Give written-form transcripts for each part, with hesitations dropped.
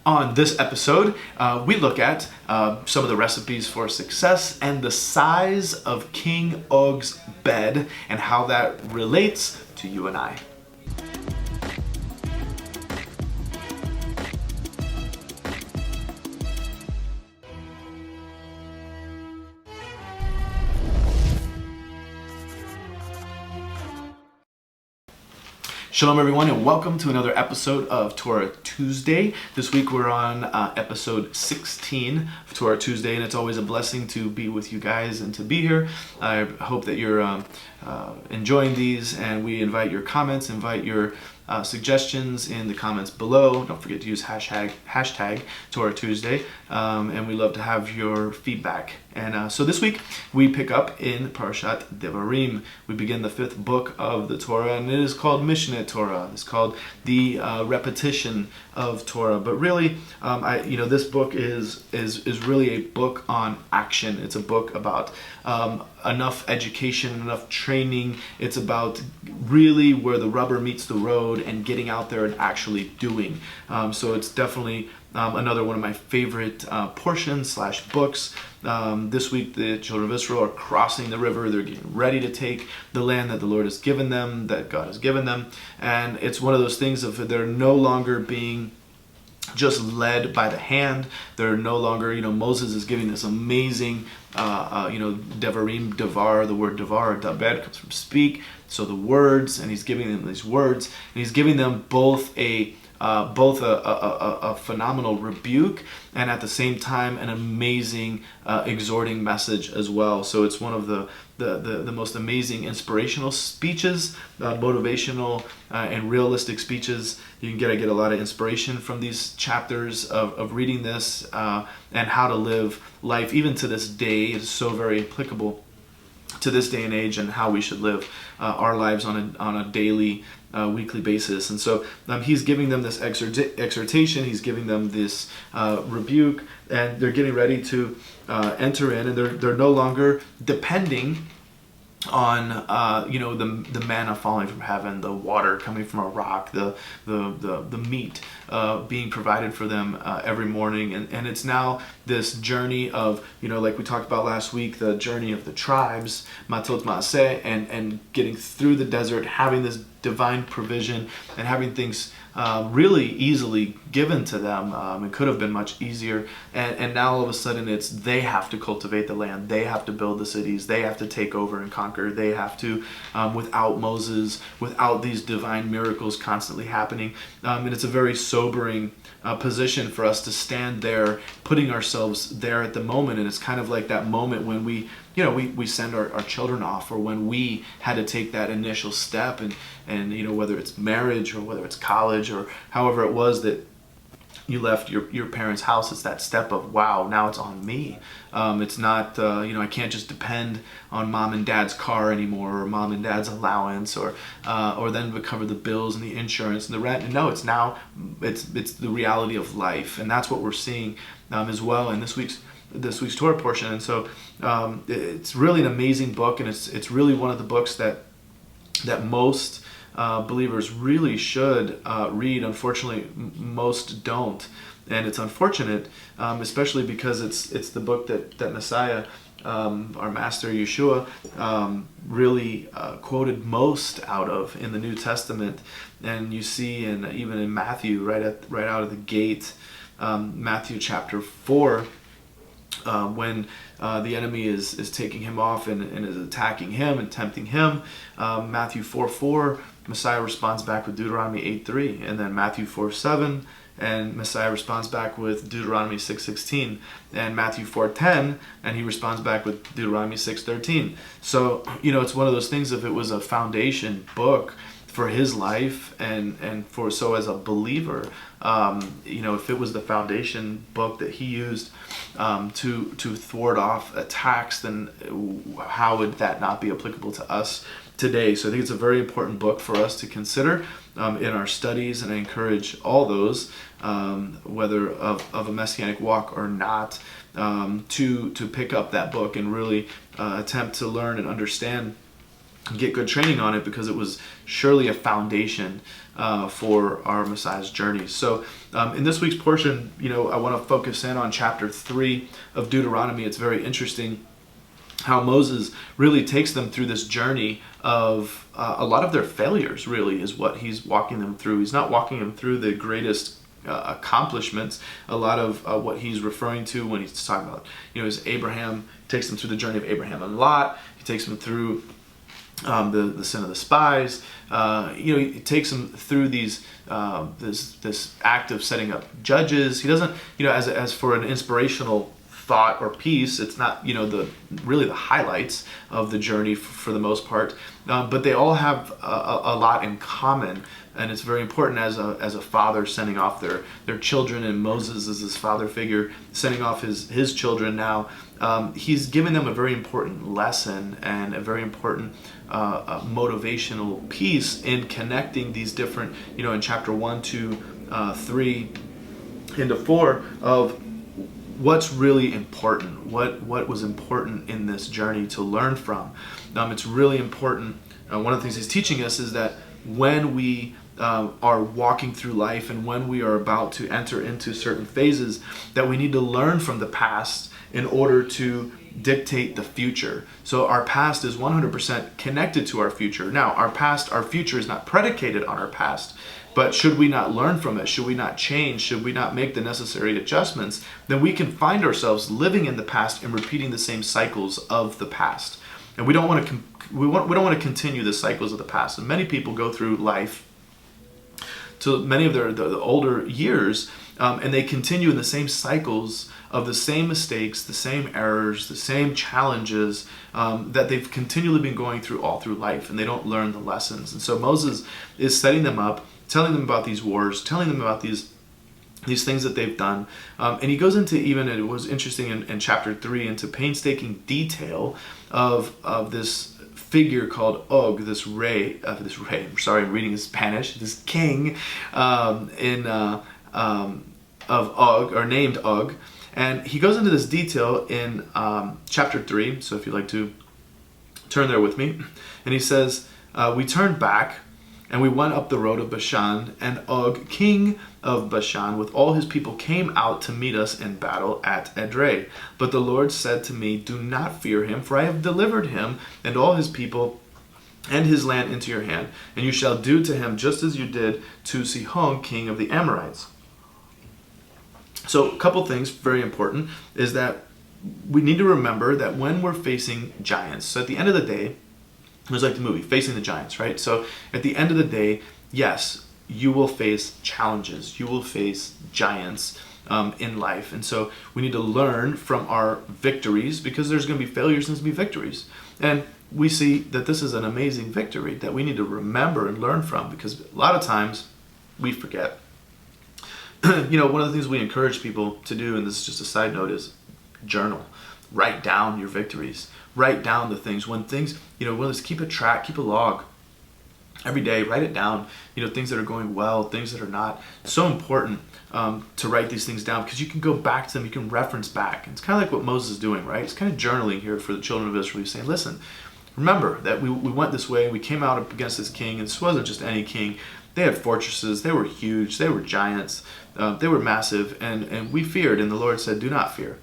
On this episode, we look at some of the recipes for success and the size of King Og's bed and how that relates to you and I. Shalom everyone, and welcome to another episode of Torah Tuesday. This week we're on episode 16 of Torah Tuesday, and it's always a blessing to be with you guys and to be here. I hope that you're enjoying these, and we invite your comments, invite your suggestions in the comments below. Don't forget to use hashtag Torah Tuesday, and we love to have your feedback. And so this week we pick up in Parashat Devarim. We begin the fifth book of the Torah, and it is called Mishneh Torah. It's called the repetition of Torah. But really, this book is really a book on action. It's a book about enough education, enough training. It's about really where the rubber meets the road and getting out there and actually doing. So it's definitely another one of my favorite portions / books. This week the children of Israel are crossing the river. They're getting ready to take the land that the Lord has given them, that God has given them. And it's one of those things of they're no longer being just led by the hand. They're no longer, Moses is giving this amazing, Devarim, Devar, the word Devar, Daber comes from speak. So the words, and he's giving them these words, and he's giving them both a phenomenal rebuke and at the same time an amazing exhorting message as well. So it's one of the most amazing inspirational speeches, motivational and realistic speeches. You can get a lot of inspiration from these chapters of reading this and how to live life even to this day. It's so very applicable to this day and age and how we should live our lives on a daily, weekly basis. And so he's giving them this exhortation, he's giving them this rebuke, and they're getting ready to enter in, and they're no longer depending on the manna falling from heaven, the water coming from a rock, the meat being provided for them every morning, and it's now this journey of like we talked about last week, the journey of the tribes, matot maaseh, and getting through the desert, having this divine provision and having things really easily given to them. It could have been much easier, and now all of a sudden it's they have to cultivate the land, they have to build the cities, they have to take over and conquer, they have to without Moses, without these divine miracles constantly happening. And it's a very sobering position for us to stand there, putting ourselves there at the moment. And it's kind of like that moment when we send our children off, or when we had to take that initial step, and whether it's marriage or whether it's college or however it was that you left your parents' house, it's that step of, wow, now it's on me. It's not, I can't just depend on mom and dad's car anymore, or mom and dad's allowance, or then to cover the bills and the insurance and the rent. No, it's the reality of life, and that's what we're seeing as well in this week's Torah portion. And so it's really an amazing book, and it's really one of the books that most believers really should read. Unfortunately, most don't, and it's unfortunate, especially because it's the book that Messiah, our Master Yeshua, really quoted most out of in the New Testament. And you see, even in Matthew, right out of the gate, Matthew chapter 4. When the enemy is taking him off and is attacking him and tempting him, Matthew 4:4, Messiah responds back with Deuteronomy 8:3, and then Matthew 4:7, and Messiah responds back with Deuteronomy 6:16, and Matthew 4:10, and he responds back with Deuteronomy 6:13. So it's one of those things. If it was a foundation book for his life, and so as a believer, if it was the foundation book that he used to thwart off attacks, then how would that not be applicable to us today? So I think it's a very important book for us to consider in our studies, and I encourage all those, whether of a Messianic walk or not, to pick up that book and really attempt to learn and understand get good training on it, because it was surely a foundation for our Messiah's journey. So in this week's portion, I want to focus in on chapter 3 of Deuteronomy. It's very interesting how Moses really takes them through this journey of a lot of their failures, really, is what he's walking them through. He's not walking them through the greatest accomplishments. A lot of what he's referring to when he's talking about, is Abraham, takes them through the journey of Abraham and Lot. He takes them through the sin of the spies. He takes them through these this act of setting up judges. He doesn't, as for an inspirational thought or piece, it's not the highlights of the journey for the most part, but they all have a lot in common. And it's very important as a father sending off their children, and Moses is this father figure sending off his children now. He's giving them a very important lesson and a very important motivational piece in connecting these different, in chapter 1, 2, 3, into 4 of what's really important, what was important in this journey to learn from. It's really important. One of the things he's teaching us is that when we are walking through life, and when we are about to enter into certain phases, that we need to learn from the past in order to dictate the future. So our past is 100% connected to our future. Now, our future is not predicated on our past, but should we not learn from it, should we not change, should we not make the necessary adjustments, then we can find ourselves living in the past and repeating the same cycles of the past. And we don't want to continue the cycles of the past. And many people go through life to many of the older years, and they continue in the same cycles of the same mistakes, the same errors, the same challenges that they've continually been going through all through life, and they don't learn the lessons. And so Moses is setting them up, telling them about these wars, telling them about these things that they've done, and he goes into, even, it was interesting in chapter 3, into painstaking detail of this figure called Og, this rey, I'm sorry, I'm reading in Spanish, this king of Og, or named Og. And he goes into this detail in chapter 3, so if you'd like to turn there with me. And he says, we turned back, and we went up the road of Bashan, and Og, king of Bashan, with all his people came out to meet us in battle at Edrei. But the Lord said to me, do not fear him, for I have delivered him and all his people and his land into your hand, and you shall do to him just as you did to Sihon, king of the Amorites. So a couple things very important is that we need to remember that when we're facing giants, so at the end of the day, it was like the movie, Facing the Giants, right? So at the end of the day, yes, you will face challenges. You will face giants in life. And so we need to learn from our victories, because there's going to be failures and there's going to be victories. And we see that this is an amazing victory that we need to remember and learn from, because a lot of times we forget. One of the things we encourage people to do, and this is just a side note, is journal. Write down your victories. Write down the things. When things, keep a track, keep a log. Every day, write it down. Things that are going well, things that are not. It's so important to write these things down, because you can go back to them, you can reference back. And it's kind of like what Moses is doing, right? It's kind of journaling here for the children of Israel. He's saying, listen, remember that we went this way, we came out up against this king, and this wasn't just any king. They had fortresses, they were huge, they were giants, they were massive, and we feared, and the Lord said, do not fear,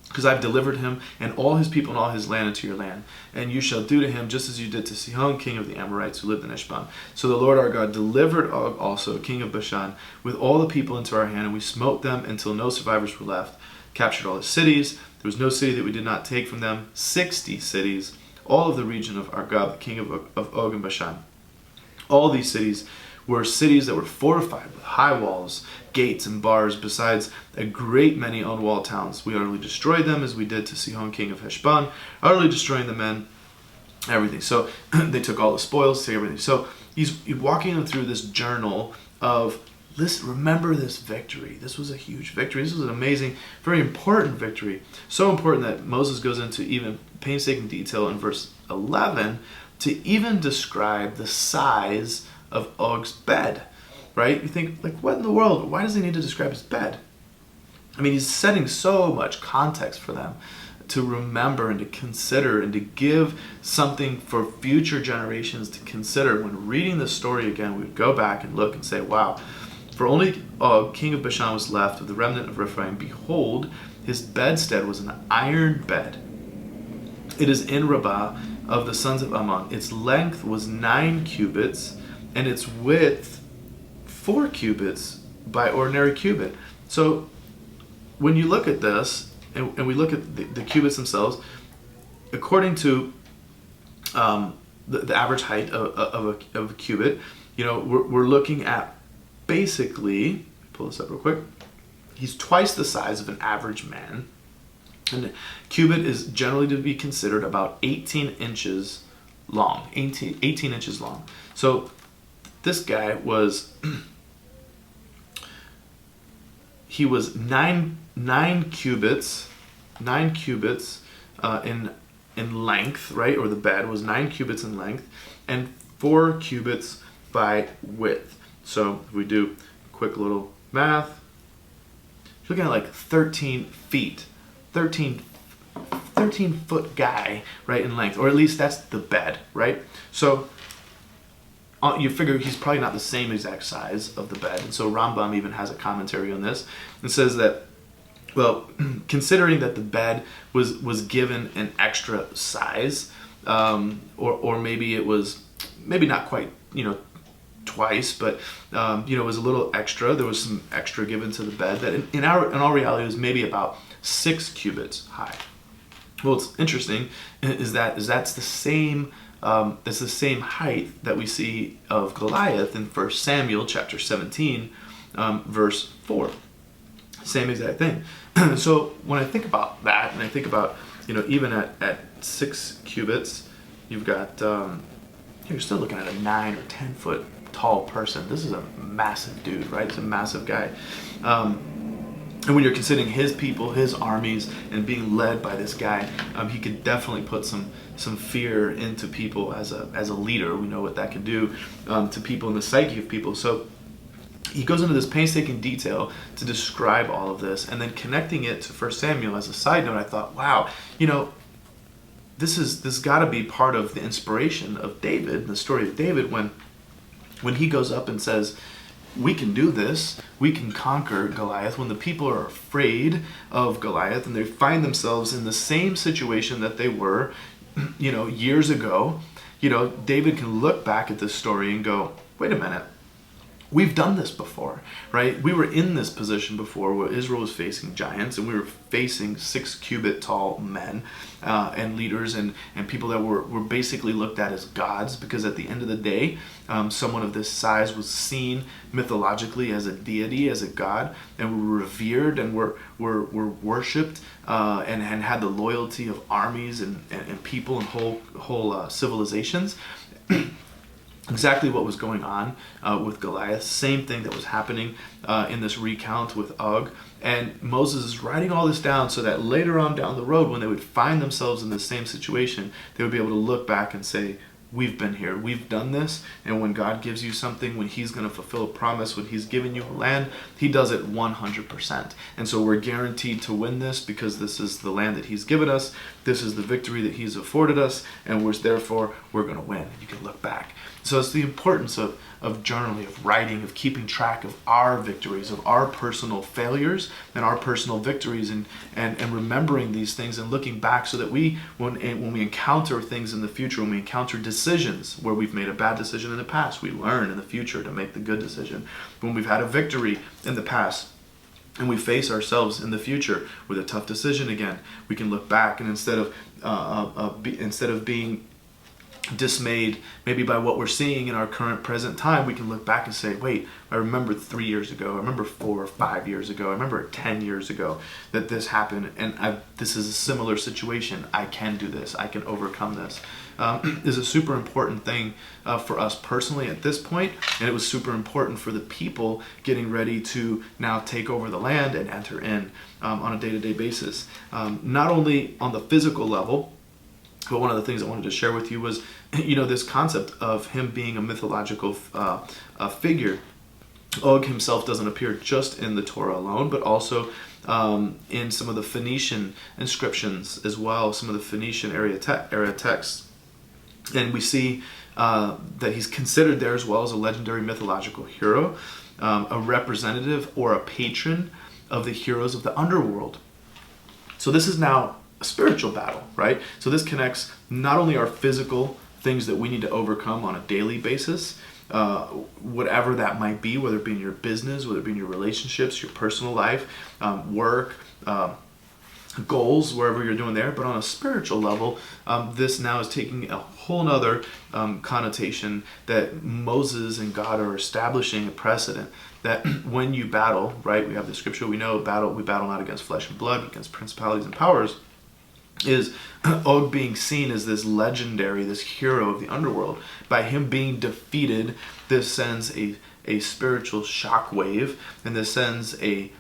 because I've delivered him and all his people and all his land into your land, and you shall do to him just as you did to Sihon, king of the Amorites, who lived in Heshbon. So the Lord our God delivered Og also, king of Bashan, with all the people into our hand, and we smote them until no survivors were left, captured all the cities. There was no city that we did not take from them, 60 cities, all of the region of Argob, the king of Og and Bashan. All these cities were cities that were fortified with high walls, gates, and bars, besides a great many unwalled towns. We utterly destroyed them, as we did to Sihon, king of Heshbon, utterly destroying the men, everything. So they took all the spoils, took everything. So he's walking them through this journal of, listen, remember this victory. This was a huge victory. This was an amazing, very important victory. So important that Moses goes into even painstaking detail in verse 11 to even describe the size of Og's bed, right? You think, like, what in the world? Why does he need to describe his bed? I mean, he's setting so much context for them. to remember and to consider and to give something for future generations to consider. When reading the story again, we would go back and look and say, wow, for only king of Bashan was left of the remnant of Rephaim. Behold, his bedstead was an iron bed. It is in Rabbah of the sons of Ammon. Its length was 9 cubits, and its width 4 cubits by ordinary cubit. So when you look at this, and we look at the cubits themselves, according to the average height of a cubit, we're looking at basically, pull this up real quick, he's twice the size of an average man. And a cubit is generally to be considered about 18 inches long. 18 inches long. So this guy was, he was 9 cubits in length, right? Or the bed was 9 cubits in length and 4 cubits by width. So if we do a quick little math, you're looking at like 13 feet. 13 foot guy, right, in length, or at least that's the bed, right? So you figure he's probably not the same exact size of the bed. And so Rambam even has a commentary on this and says that, well, considering that the bed was given an extra size, or maybe it was, maybe not quite, twice, but it was a little extra. There was some extra given to the bed that in all reality was maybe about 6 cubits high. Well, what's interesting is that's the same height that we see of Goliath in 1 Samuel chapter 17, verse 4. Same exact thing. So when I think about that, and I think about even at 6 cubits, you've got you're still looking at a 9 or 10 foot tall person. This is a massive dude, right? It's a massive guy. And when you're considering his people, his armies, and being led by this guy, he could definitely put some fear into people as a leader. We know what that can do to people in the psyche of people. So he goes into this painstaking detail to describe all of this, and then connecting it to 1 Samuel as a side note. I thought, wow, this got to be part of the inspiration of David, the story of David, when he goes up and says, we can do this, we can conquer Goliath. When the people are afraid of Goliath and they find themselves in the same situation that they were, years ago, David can look back at this story and go, wait a minute, we've done this before, right? We were in this position before where Israel was facing giants, and we were facing 6 cubit tall men and leaders and people that were basically looked at as gods, because at the end of the day, someone of this size was seen mythologically as a deity, as a god, and were revered and were worshipped and had the loyalty of armies and people and whole civilizations. Exactly what was going on with Goliath. Same thing that was happening in this recount with Og. And Moses is writing all this down so that later on down the road, when they would find themselves in the same situation, they would be able to look back and say, we've been here, we've done this. And when God gives you something, when he's going to fulfill a promise, when he's given you a land, he does it 100%. And so we're guaranteed to win this because this is the land that he's given us. This is the victory that he's afforded us. And therefore, we're going to win. And you can look back. So it's the importance of journaling, of writing, of keeping track of our victories, of our personal failures and our personal victories, and remembering these things and looking back so that when we encounter things in the future, when we encounter decisions where we've made a bad decision in the past, we learn in the future to make the good decision. When we've had a victory in the past and we face ourselves in the future with a tough decision again, we can look back, and instead of being dismayed maybe by what we're seeing in our current present time, we can look back and say, wait, I remember 3 years ago, I remember 4 or 5 years ago, I remember 10 years ago that this happened, and this is a similar situation. I can do this, I can overcome this. Is a super important thing for us personally at this point, and it was super important for the people getting ready to now take over the land and enter in on a day-to-day basis. Not only on the physical level, but one of the things I wanted to share with you was, this concept of him being a mythological figure. Og himself doesn't appear just in the Torah alone, but also in some of the Phoenician inscriptions as well, some of the Phoenician era texts. And we see that he's considered there as well as a legendary mythological hero, a representative or a patron of the heroes of the underworld. So this is now a spiritual battle, right? So this connects not only our physical things that we need to overcome on a daily basis, whatever that might be, whether it be in your business, whether it be in your relationships, your personal life, work, goals, wherever you're doing there, but on a spiritual level, this now is taking a whole nother connotation that Moses and God are establishing a precedent that when you battle, right, we have the scripture, we know we battle not against flesh and blood, but against principalities and powers, is Og being seen as this legendary, this hero of the underworld. By him being defeated, this sends a spiritual shockwave, and this sends a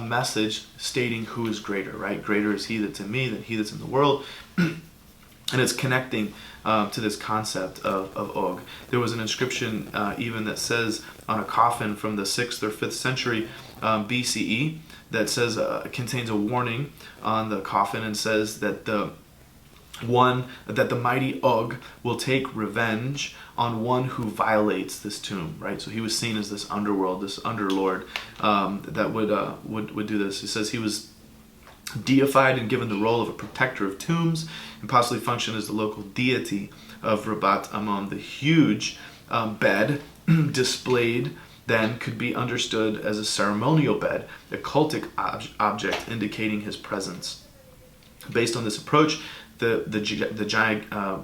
message stating who is greater, right? Greater is he that's in me than he that's in the world. And it's connecting to this concept of Og. There was an inscription even that says on a coffin from the 6th or 5th century BCE that says contains a warning on the coffin and says that the mighty Og will take revenge on one who violates this tomb, right? So he was seen as this underworld, this underlord that would do this. It says he was deified and given the role of a protector of tombs and possibly functioned as the local deity of Rabat Ammon. The huge bed displayed then could be understood as a ceremonial bed, a cultic object indicating his presence. Based on this approach, the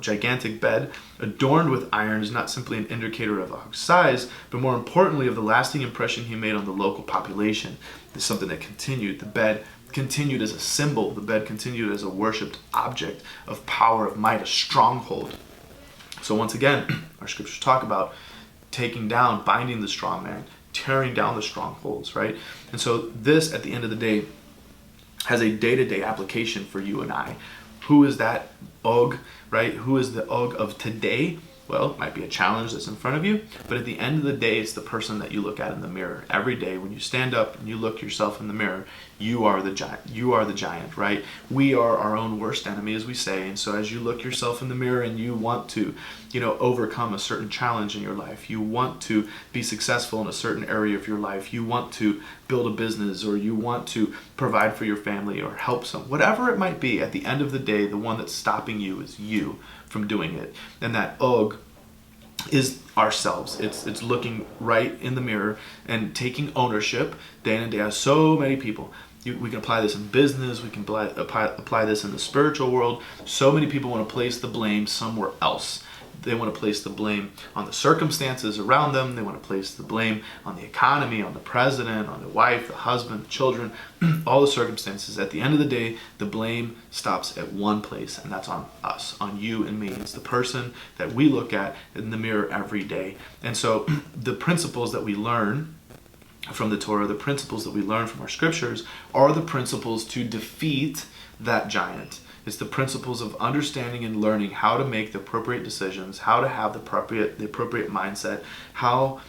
gigantic bed adorned with iron is not simply an indicator of Og's size, but more importantly of the lasting impression he made on the local population. It's something that continued. The bed continued as a symbol. The bed continued as a worshipped object of power, of might, a stronghold. So once again, our scriptures talk about taking down, binding the strong man, tearing down the strongholds, right? And so this, at the end of the day, has a day-to-day application for you and I. Who is that Og, right? Who is the Og of today? Well, it might be a challenge that's in front of you, but at the end of the day, it's the person that you look at in the mirror. Every day when you stand up and you look yourself in the mirror, you are the giant. You are the giant, right? We are our own worst enemy, as we say. And so as you look yourself in the mirror and you want to, overcome a certain challenge in your life, you want to be successful in a certain area of your life, you want to build a business, or you want to provide for your family or help whatever it might be, at the end of the day, the one that's stopping you is you from doing it. And that Og is ourselves. It's looking right in the mirror and taking ownership day in and day out. So many people, we can apply this in business, we can apply this in the spiritual world. So many people want to place the blame somewhere else. They want to place the blame on the circumstances around them. They want to place the blame on the economy, on the president, on the wife, the husband, the children, all the circumstances. At the end of the day, the blame stops at one place, and that's on us, on you and me. It's the person that we look at in the mirror every day. And so the principles that we learn from the Torah, the principles that we learn from our scriptures, are the principles to defeat that giant. It's the principles of understanding and learning how to make the appropriate decisions, how to have the appropriate mindset, how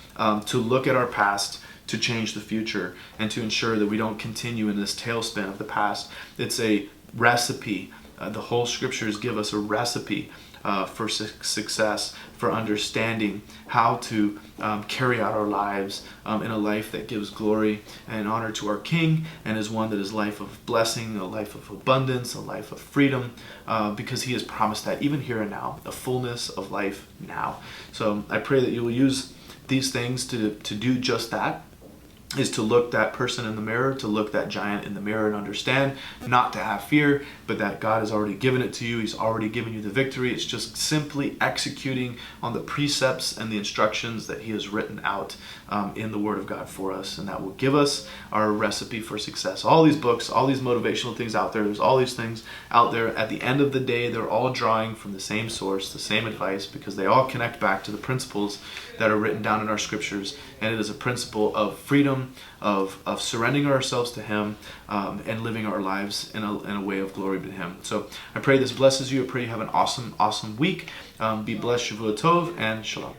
to look at our past to change the future, and to ensure that we don't continue in this tailspin of the past. It's a recipe. The whole scriptures give us a recipe for success, for understanding how to carry out our lives in a life that gives glory and honor to our King, and is one that is life of blessing, a life of abundance, a life of freedom, because he has promised that even here and now, a fullness of life now. So I pray that you will use these things to do just that, is to look that person in the mirror, to look that giant in the mirror and understand, not to have fear, but that God has already given it to you. He's already given you the victory. It's just simply executing on the precepts and the instructions that he has written out in the Word of God for us, and that will give us our recipe for success. All these books, all these motivational things out there, there's all these things out there. At the end of the day, they're all drawing from the same source, the same advice, because they all connect back to the principles that are written down in our scriptures, and it is a principle of freedom, of surrendering ourselves to him, and living our lives in a way of glory to him. So I pray this blesses you. I pray you have an awesome week. Be blessed, Shavua Tov, and Shalom.